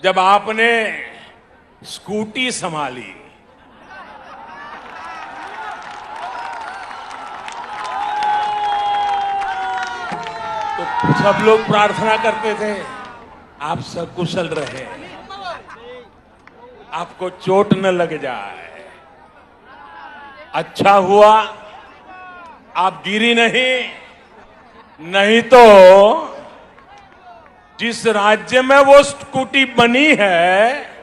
जब आपने स्कूटी संभाली तो सब लोग प्रार्थना करते थे आप सकुशल रहे, आपको चोट न लग जाए। अच्छा हुआ आप गिरी नहीं तो जिस राज्य में वो स्कूटी बनी है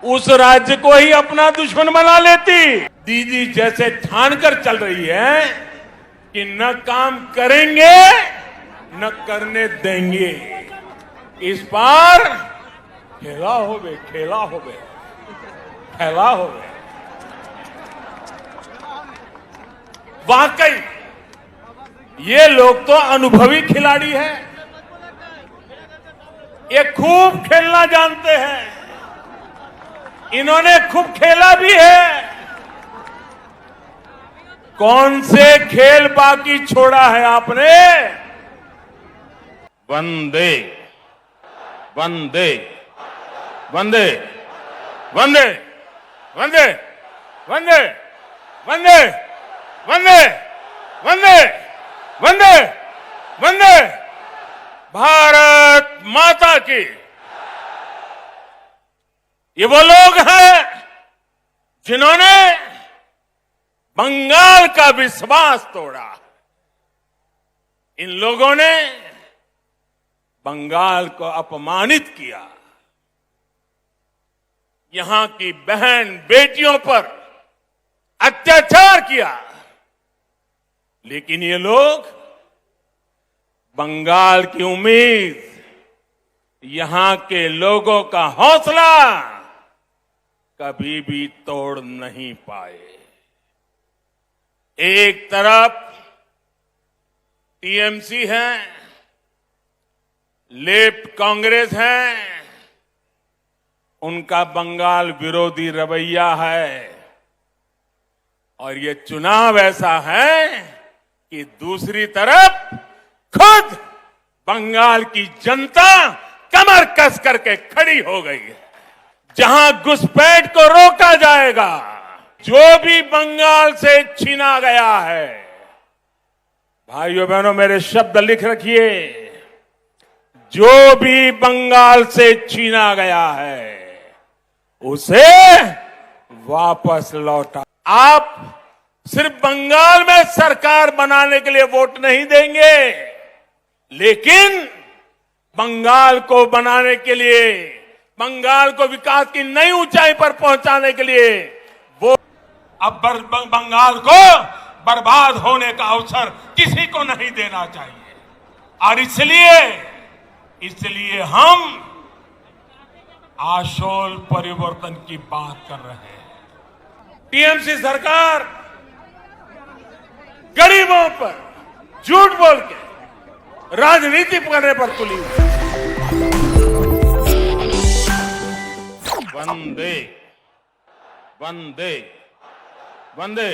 उस राज्य को ही अपना दुश्मन बना लेती। दीदी जैसे ठान कर चल रही है कि न काम करेंगे न करने देंगे, इस बार खेला होवे खेला होवे खेला होवे। वाकई ये लोग तो अनुभवी खिलाड़ी हैं, ये खूब खेलना जानते हैं, इन्होंने खूब खेला भी है। कौन से खेल बाकी छोड़ा है आपने? वंदे वंदे वंदे वंदे वंदे वंदे वंदे वंदे वंदे वंदे वंदे भारत माता की। ये वो लोग हैं जिन्होंने बंगाल का विश्वास तोड़ा। इन लोगों ने बंगाल को अपमानित किया, यहां की बहन बेटियों पर अत्याचार किया, लेकिन ये लोग बंगाल की उम्मीद, यहां के लोगों का हौसला कभी भी तोड़ नहीं पाए। एक तरफ टीएमसी है, लेफ्ट कांग्रेस है, उनका बंगाल विरोधी रवैया है, और ये चुनाव ऐसा है कि दूसरी तरफ खुद बंगाल की जनता कमर कस करके खड़ी हो गई है। जहां घुसपैठ को रोका जाएगा, जो भी बंगाल से छीना गया है, भाइयों बहनों मेरे शब्द लिख रखिए, जो भी बंगाल से छीना गया है उसे वापस लौटा। आप सिर्फ बंगाल में सरकार बनाने के लिए वोट नहीं देंगे, लेकिन बंगाल को बनाने के लिए, बंगाल को विकास की नई ऊंचाई पर पहुंचाने के लिए वो अब बंगाल को बर्बाद होने का अवसर किसी को नहीं देना चाहिए। और इसलिए हम आशोल परिवर्तन की बात कर रहे हैं। टीएमसी सरकार गरीबों पर झूठ बोल के राजनीति करने पर तुली है। वंदे वंदे वंदे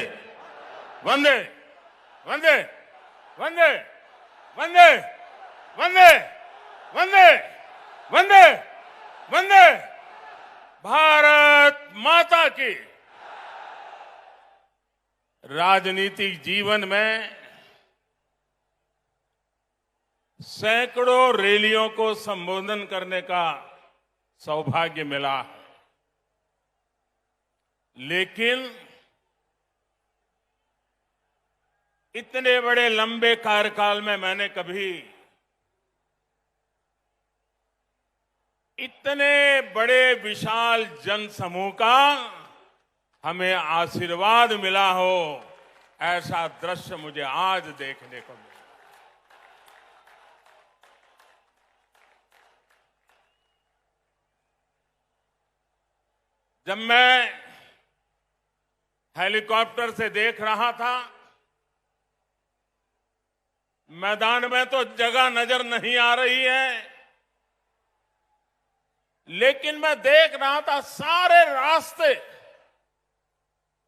वंदे वंदे वंदे वंदे वंदे वंदे वंदे वंदे भारत माता की। राजनीतिक जीवन में सैकड़ों रैलियों को संबोधन करने का सौभाग्य मिला, लेकिन इतने बड़े लंबे कार्यकाल में मैंने कभी इतने बड़े विशाल जनसमूह का हमें आशीर्वाद मिला हो, ऐसा दृश्य मुझे आज देखने को मिला। जब मैं हेलीकॉप्टर से देख रहा था, मैदान में तो जगह नजर नहीं आ रही है, लेकिन मैं देख रहा था सारे रास्ते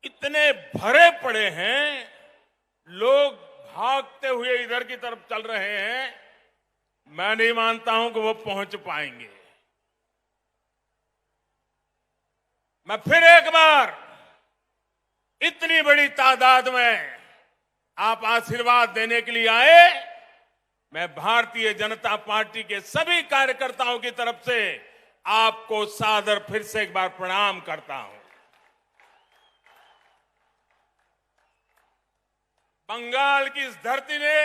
इतने भरे पड़े हैं, लोग भागते हुए इधर की तरफ चल रहे हैं। मैं नहीं मानता हूं कि वो पहुंच पाएंगे। मैं फिर एक बार इतनी बड़ी तादाद में आप आशीर्वाद देने के लिए आए, मैं भारतीय जनता पार्टी के सभी कार्यकर्ताओं की तरफ से आपको सादर फिर से एक बार प्रणाम करता हूं। बंगाल की इस धरती ने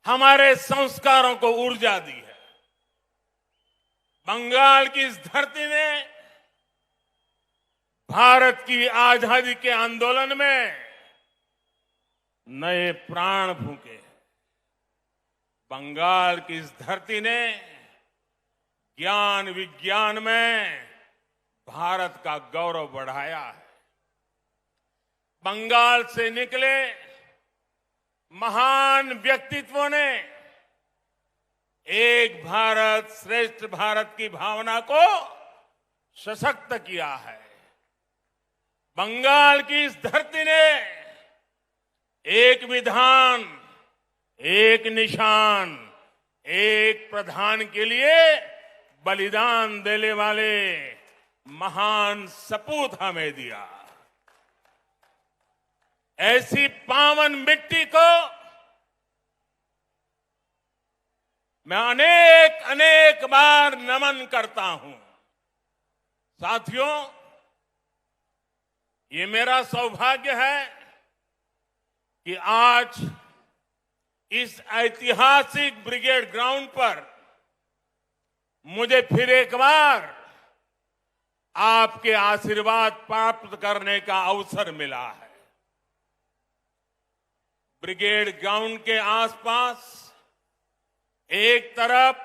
हमारे संस्कारों को ऊर्जा दी है। बंगाल की इस धरती ने भारत की आजादी के आंदोलन में नए प्राण फूंके हैं। बंगाल की इस धरती ने ज्ञान विज्ञान में भारत का गौरव बढ़ाया है। बंगाल से निकले महान व्यक्तित्वों ने एक भारत श्रेष्ठ भारत की भावना को सशक्त किया है। बंगाल की इस धरती ने एक विधान, एक निशान, एक प्रधान के लिए बलिदान देने वाले महान सपूत हमें दिया। ऐसी पावन मिट्टी को मैं अनेक अनेक बार नमन करता हूं। साथियों, ये मेरा सौभाग्य है कि आज इस ऐतिहासिक ब्रिगेड ग्राउंड पर मुझे फिर एक बार आपके आशीर्वाद प्राप्त करने का अवसर मिला है। ब्रिगेड ग्राउंड के आसपास एक तरफ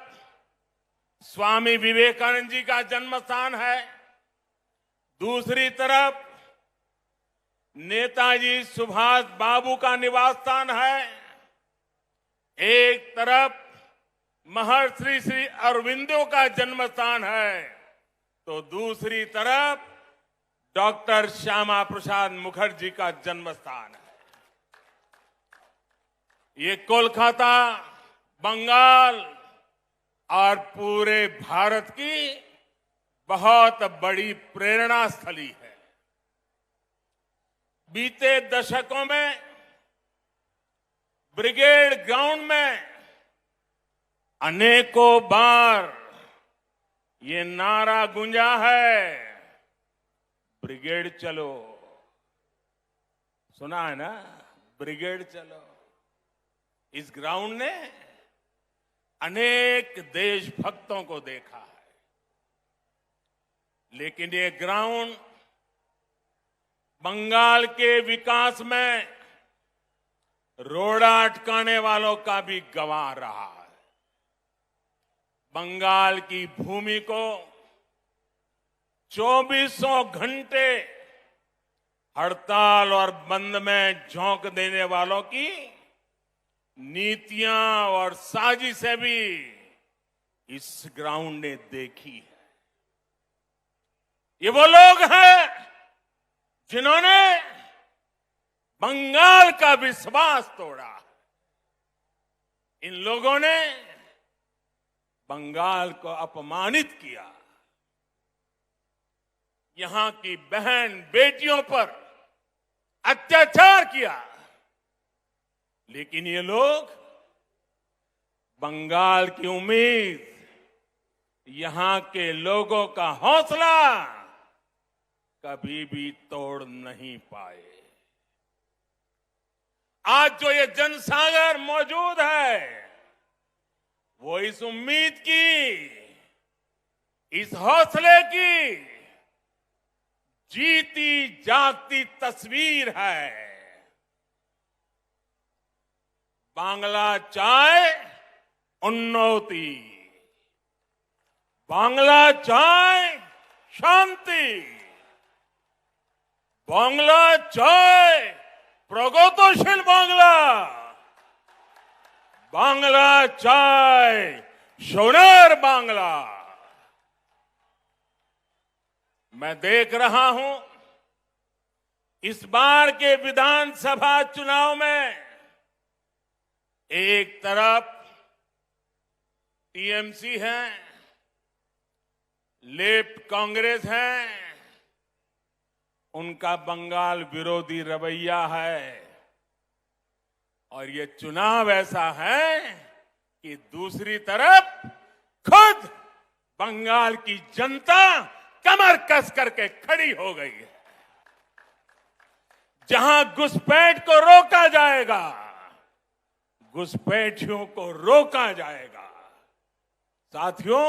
स्वामी विवेकानंद जी का जन्म स्थान है, दूसरी तरफ नेताजी सुभाष बाबू का निवास स्थान है, एक तरफ महर्षि श्री अरविंदो का जन्म स्थान है, तो दूसरी तरफ डॉक्टर श्यामा प्रसाद मुखर्जी का जन्म स्थान है। ये कोलकाता, बंगाल और पूरे भारत की बहुत बड़ी प्रेरणा स्थली है। बीते दशकों में ब्रिगेड ग्राउंड में अनेकों बार ये नारा गूंजा है, ब्रिगेड चलो। सुना है ना, ब्रिगेड चलो। इस ग्राउंड ने अनेक देशभक्तों को देखा है, लेकिन ये ग्राउंड बंगाल के विकास में रोड़ा अटकाने वालों का भी गवाह रहा है। बंगाल की भूमि को 2400 घंटे हड़ताल और बंद में झोंक देने वालों की नीतियां और साजिशें भी इस ग्राउंड ने देखी है। ये वो लोग हैं जिन्होंने बंगाल का विश्वास तोड़ा। इन लोगों ने बंगाल को अपमानित किया, यहां की बहन बेटियों पर अत्याचार किया, लेकिन ये लोग बंगाल की उम्मीद, यहां के लोगों का हौसला कभी भी तोड़ नहीं पाए। आज जो ये जनसागर मौजूद है, वो इस उम्मीद की, इस हौसले की जीती जागती तस्वीर है। बांग्ला चाय उन्नति, बांग्ला चाय शांति, बांग्ला चाय प्रगतिशील बांग्ला, बांग्ला चाय सोनार बांग्ला। मैं देख रहा हूं इस बार के विधानसभा चुनाव में एक तरफ टीएमसी है, लेफ्ट कांग्रेस है, उनका बंगाल विरोधी रवैया है और ये चुनाव ऐसा है कि दूसरी तरफ खुद बंगाल की जनता कमर कस करके खड़ी हो गई है। जहां घुसपैठ को रोका जाएगा, घुसपैठियों को रोका जाएगा। साथियों,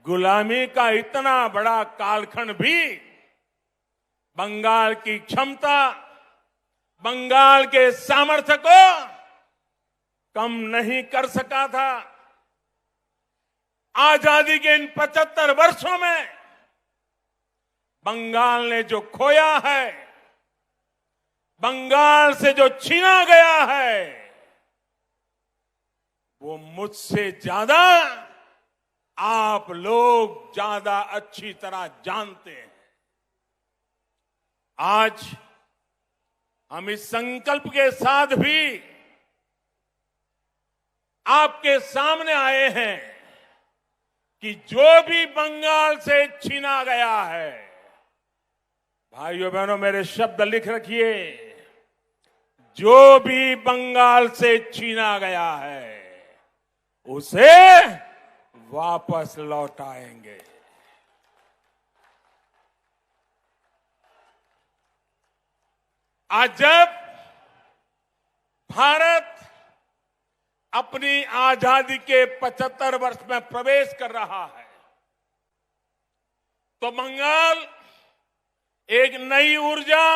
गुलामी का इतना बड़ा कालखंड भी बंगाल की क्षमता, बंगाल के सामर्थ्य को कम नहीं कर सका था। आजादी के इन 75 वर्षों में बंगाल ने जो खोया है, बंगाल से जो छीना गया है, वो मुझसे ज्यादा आप लोग ज्यादा अच्छी तरह जानते हैं। आज हम इस संकल्प के साथ भी आपके सामने आए हैं कि जो भी बंगाल से छीना गया है, भाइयों बहनों मेरे शब्द लिख रखिए, जो भी बंगाल से छीना गया है उसे वापस लौटाएंगे। आज जब भारत अपनी आजादी के 75 वर्ष में प्रवेश कर रहा है, तो बंगाल एक नई ऊर्जा,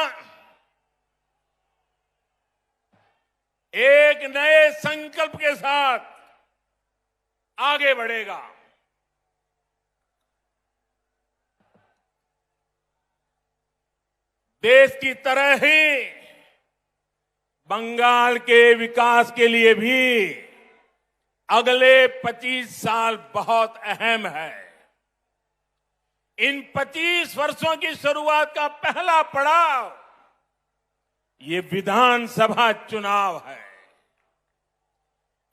एक नए संकल्प के साथ आगे बढ़ेगा। देश की तरह ही बंगाल के विकास के लिए भी अगले 25 साल बहुत अहम है। इन 25 वर्षों की शुरुआत का पहला पड़ाव ये विधानसभा चुनाव है।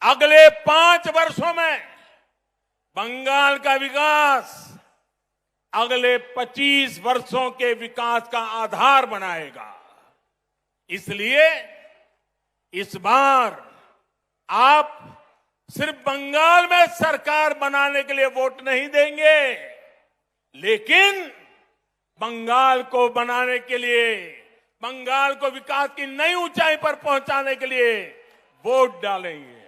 अगले 5 वर्षों में बंगाल का विकास अगले 25 वर्षों के विकास का आधार बनाएगा। इसलिए इस बार आप सिर्फ बंगाल में सरकार बनाने के लिए वोट नहीं देंगे, लेकिन बंगाल को बनाने के लिए, बंगाल को विकास की नई ऊंचाई पर पहुंचाने के लिए वोट डालेंगे।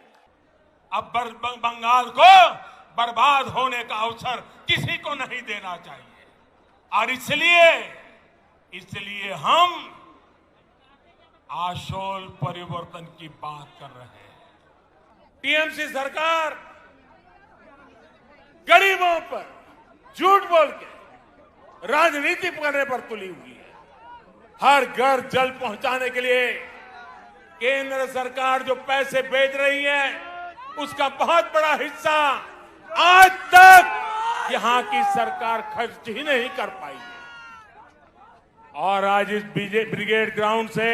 अब बंगाल को बर्बाद होने का अवसर किसी को नहीं देना चाहिए और इसलिए हम आशोल परिवर्तन की बात कर रहे हैं। टीएमसी सरकार गरीबों पर झूठ बोल के राजनीति करने पर तुली हुई है। हर घर जल पहुंचाने के लिए केंद्र सरकार जो पैसे भेज रही है, उसका बहुत बड़ा हिस्सा आज तक यहां की सरकार खर्च ही नहीं कर पाई है। और आज इस ब्रिगेड ग्राउंड से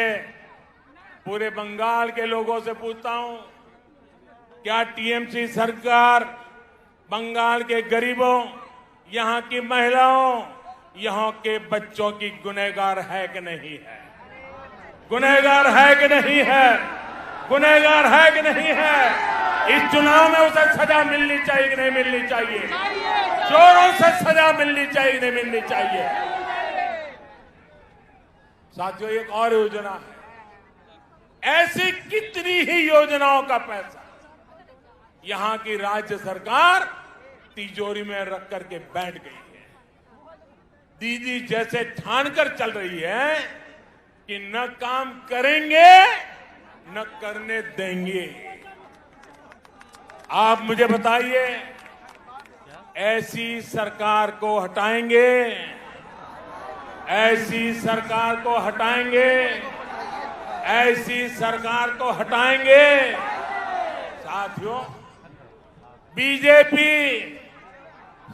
पूरे बंगाल के लोगों से पूछता हूं, क्या टीएमसी सरकार बंगाल के गरीबों, यहां की महिलाओं, यहां के बच्चों की गुनहगार है कि नहीं है? गुनहगार है कि नहीं है? गुनहगार है कि नहीं है? इस चुनाव में उसे सजा मिलनी चाहिए कि नहीं मिलनी चाहिए? चोरों से सजा मिलनी चाहिए कि नहीं मिलनी चाहिए? साथियों, एक और योजना है। ऐसी कितनी ही योजनाओं का पैसा यहां की राज्य सरकार तिजोरी में रख करके बैठ गई है। दीदी जैसे ठानकर चल रही है कि न काम करेंगे न करने देंगे। आप मुझे बताइए, ऐसी सरकार को हटाएंगे? ऐसी सरकार को हटाएंगे? ऐसी सरकार को हटाएंगे? साथियों, बीजेपी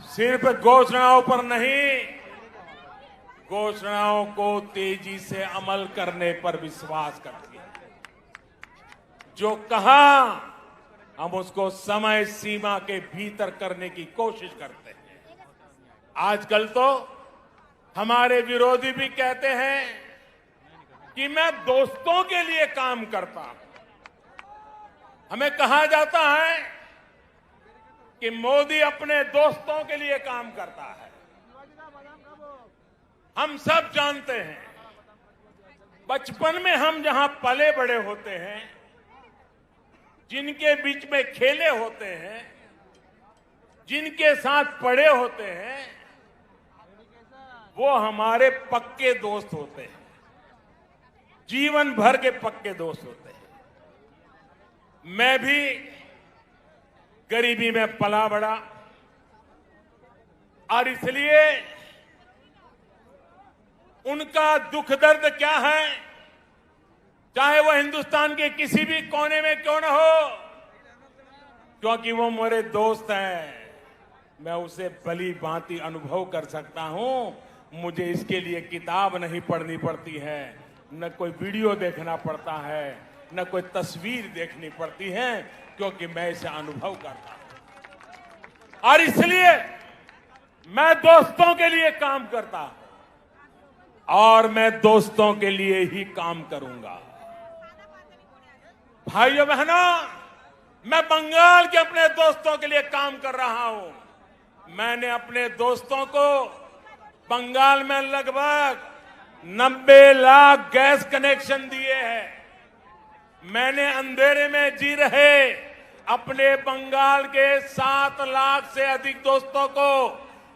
सिर्फ घोषणाओं पर नहीं, घोषणाओं को तेजी से अमल करने पर विश्वास करती है। जो कहा हम उसको समय सीमा के भीतर करने की कोशिश करते हैं। आजकल तो हमारे विरोधी भी कहते हैं कि मैं दोस्तों के लिए काम करता हूं। हमें कहा जाता है कि मोदी अपने दोस्तों के लिए काम करता है। हम सब जानते हैं, बचपन में हम जहां पले बड़े होते हैं, जिनके बीच में खेले होते हैं, जिनके साथ पढ़े होते हैं, वो हमारे पक्के दोस्त होते हैं, जीवन भर के पक्के दोस्त होते हैं। मैं भी गरीबी में पला बड़ा और इसलिए उनका दुख दर्द क्या है, चाहे वो हिंदुस्तान के किसी भी कोने में क्यों न हो, क्योंकि वो मेरे दोस्त हैं, मैं उसे भली भांति अनुभव कर सकता हूं। मुझे इसके लिए किताब नहीं पढ़नी पड़ती है, न कोई वीडियो देखना पड़ता है, न कोई तस्वीर देखनी पड़ती है, क्योंकि मैं इसे अनुभव करता हूं। और इसलिए मैं दोस्तों के लिए काम करता हूं और मैं दोस्तों के लिए ही काम करूंगा। भाइयों बहनों, मैं बंगाल के अपने दोस्तों के लिए काम कर रहा हूं। मैंने अपने दोस्तों को बंगाल में लगभग 90 लाख गैस कनेक्शन दिए हैं। मैंने अंधेरे में जी रहे अपने बंगाल के 7 लाख से अधिक दोस्तों को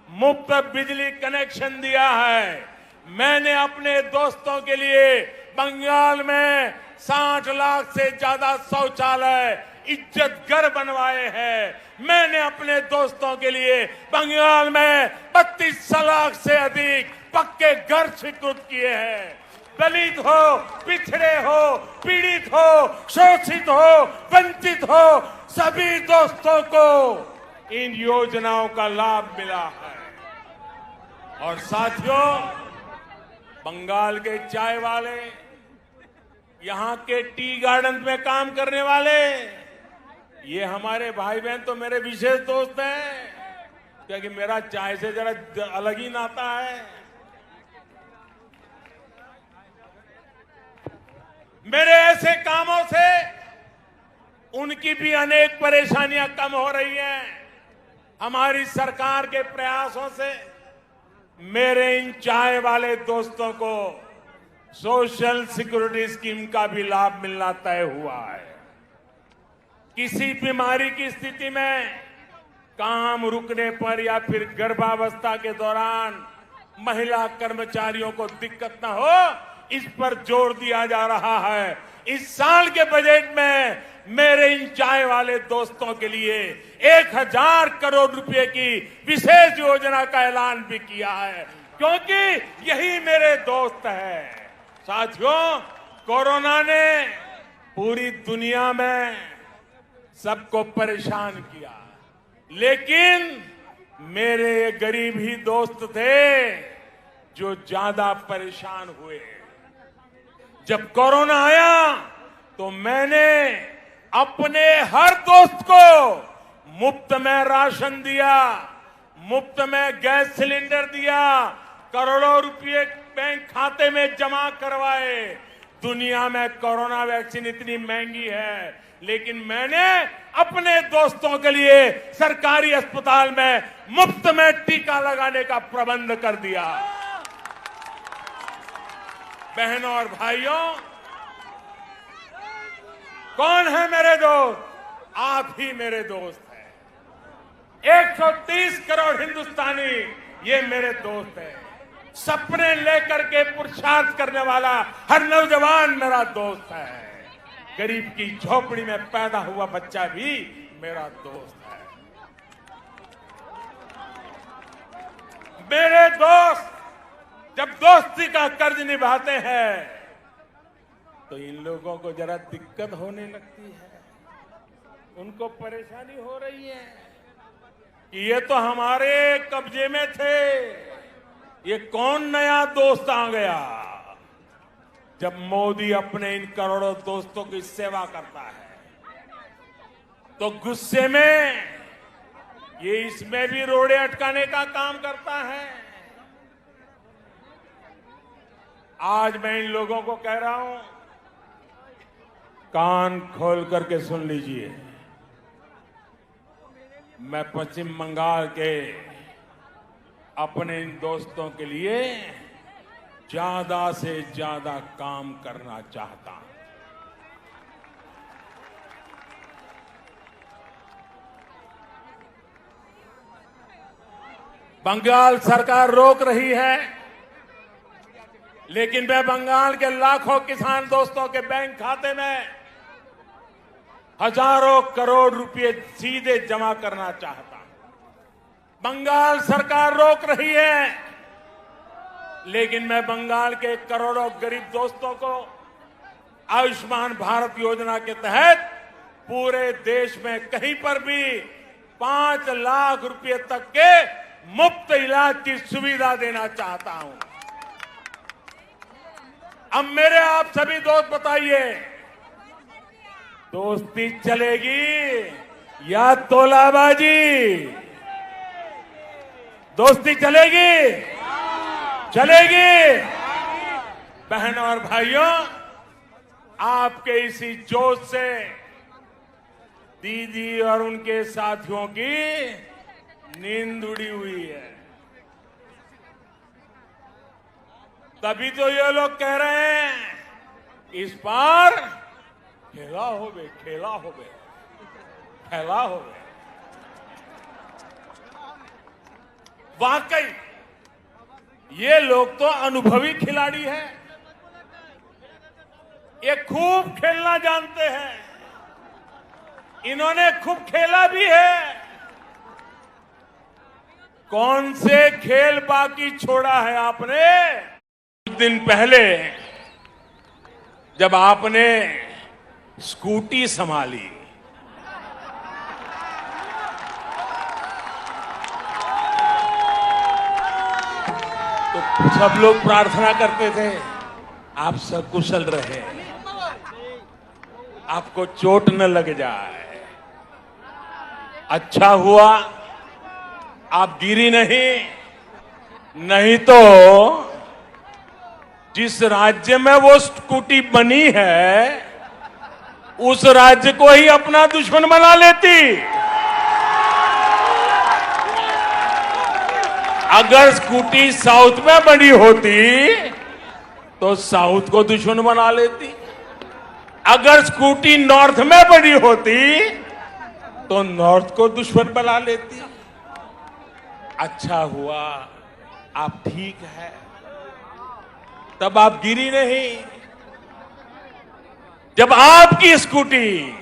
मुफ्त बिजली कनेक्शन दिया है। मैंने अपने दोस्तों के लिए बंगाल में 60 लाख से ज्यादा शौचालय इज्जत घर बनवाए हैं। मैंने अपने दोस्तों के लिए बंगाल में 32 लाख से अधिक पक्के घर स्वीकृत किए हैं। दलित हो, पिछड़े हो, पीड़ित हो, शोषित हो, वंचित हो, सभी दोस्तों को इन योजनाओं का लाभ मिला है। और साथियों, बंगाल के चाय वाले, यहां के टी गार्डन में काम करने वाले, ये हमारे भाई बहन तो मेरे विशेष दोस्त हैं, क्योंकि मेरा चाय से जरा अलग ही नाता है। मेरे ऐसे कामों से उनकी भी अनेक परेशानियां कम हो रही हैं। हमारी सरकार के प्रयासों से मेरे इन चाय वाले दोस्तों को सोशल सिक्योरिटी स्कीम का भी लाभ मिलना तय हुआ है। किसी बीमारी की स्थिति में काम रुकने पर या फिर गर्भावस्था के दौरान महिला कर्मचारियों को दिक्कत न हो, इस पर जोर दिया जा रहा है। इस साल के बजट में मेरे इन चाय वाले दोस्तों के लिए 1000 करोड़ रुपए की विशेष योजना का ऐलान भी किया है, क्योंकि यही मेरे दोस्त हैं। साथियों, कोरोना ने पूरी दुनिया में सबको परेशान किया, लेकिन मेरे ये गरीब ही दोस्त थे जो ज्यादा परेशान हुए। जब कोरोना आया तो मैंने अपने हर दोस्त को मुफ्त में राशन दिया, मुफ्त में गैस सिलेंडर दिया, करोड़ों रुपए बैंक खाते में जमा करवाए। दुनिया में कोरोना वैक्सीन इतनी महंगी है, लेकिन मैंने अपने दोस्तों के लिए सरकारी अस्पताल में मुफ्त में टीका लगाने का प्रबंध कर दिया। बहनों और भाइयों, कौन है मेरे दोस्त? आप ही मेरे दोस्त हैं। 130 करोड़ हिंदुस्तानी ये मेरे दोस्त हैं। सपने लेकर के पुरुषार्थ करने वाला हर नौजवान मेरा दोस्त है। गरीब की झोपड़ी में पैदा हुआ बच्चा भी मेरा दोस्त है। मेरे दोस्त जब दोस्ती का कर्ज निभाते हैं तो इन लोगों को जरा दिक्कत होने लगती है, उनको परेशानी हो रही है कि ये तो हमारे कब्जे में थे, ये कौन नया दोस्त आ गया। जब मोदी अपने इन करोड़ों दोस्तों की सेवा करता है तो गुस्से में ये इसमें भी रोड़े अटकाने का काम करता है। आज मैं इन लोगों को कह रहा हूं, कान खोल करके सुन लीजिए। मैं पश्चिम बंगाल के अपने इन दोस्तों के लिए ज्यादा से ज्यादा काम करना चाहता हूं। बंगाल सरकार रोक रही है, लेकिन मैं बंगाल के लाखों किसान दोस्तों के बैंक खाते में हजारों करोड़ रुपए सीधे जमा करना चाहता हूं। बंगाल सरकार रोक रही है, लेकिन मैं बंगाल के करोड़ों गरीब दोस्तों को आयुष्मान भारत योजना के तहत पूरे देश में कहीं पर भी 5 लाख रुपए तक के मुफ्त इलाज की सुविधा देना चाहता हूं। अब मेरे आप सभी दोस्त बताइए, दोस्ती चलेगी या तोलाबाजी? दोस्ती चलेगी? चलेगी। बहनों और भाइयों, आपके इसी जोश से दीदी और उनके साथियों की नींद उड़ी हुई है। तभी तो ये लोग कह रहे हैं इस बार खेला होवे, खेला होवे, खेला होवे। वाकई ये लोग तो अनुभवी खिलाड़ी हैं। ये खूब खेलना जानते हैं। इन्होंने खूब खेला भी है। कौन से खेल बाकी छोड़ा है आपने? कुछ दिन पहले जब आपने स्कूटी संभाली, तो सब लोग प्रार्थना करते थे आप सकुशल रहे, आपको चोट न लग जाए। अच्छा हुआ आप गिरी नहीं तो जिस राज्य में वो स्कूटी बनी है उस राज्य को ही अपना दुश्मन बना लेती। अगर स्कूटी साउथ में बनी होती तो साउथ को दुश्मन बना लेती। अगर स्कूटी नॉर्थ में बनी होती तो नॉर्थ को दुश्मन बना लेती। अच्छा हुआ आप ठीक है, तब आप गिरी नहीं। जब आपकी स्कूटी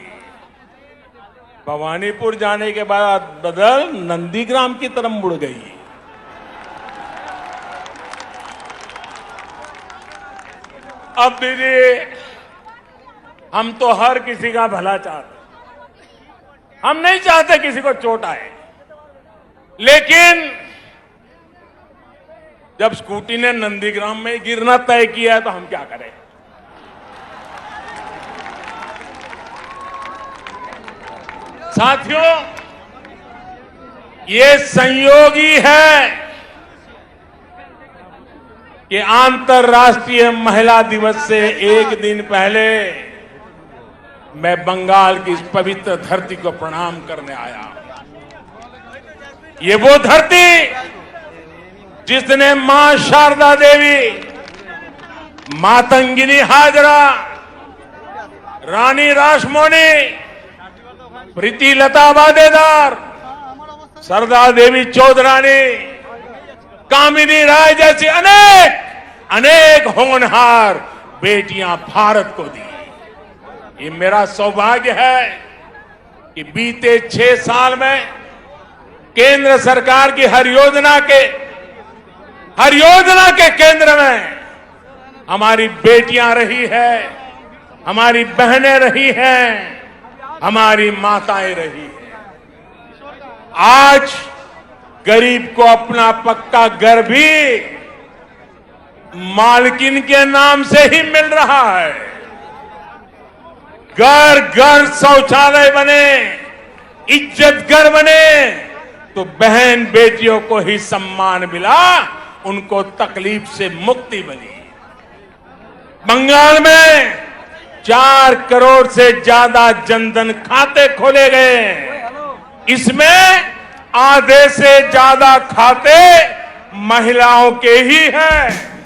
भवानीपुर जाने के बाद बदल नंदीग्राम की तरफ मुड़ गई, अब दीदी हम तो हर किसी का भला चाहते, हम नहीं चाहते किसी को चोट आए, लेकिन जब स्कूटी ने नंदीग्राम में गिरना तय किया है तो हम क्या करें? साथियों, ये संयोग ही है कि अंतर्राष्ट्रीय महिला दिवस से एक दिन पहले मैं बंगाल की इस पवित्र धरती को प्रणाम करने आया। ये वो धरती जिसने मां शारदा देवी, मातंगिनी हाजरा, रानी रासमोनी, प्रीति लता वाडेदार, सरदा देवी चौधरानी, कामिनी राय जैसी अनेक होनहार बेटियां भारत को दी। ये मेरा सौभाग्य है कि बीते 6 साल में केंद्र सरकार की हर योजना के केंद्र में हमारी बेटियां रही है, हमारी बहनें रही हैं, हमारी माताएं रही हैं। आज गरीब को अपना पक्का घर भी मालकिन के नाम से ही मिल रहा है। घर घर शौचालय बने, इज्जत घर बने, तो बहन बेटियों को ही सम्मान मिला, उनको तकलीफ से मुक्ति मिली। बंगाल में 4 करोड़ से ज्यादा जनधन खाते खोले गए। इसमें आधे से ज्यादा खाते महिलाओं के ही हैं।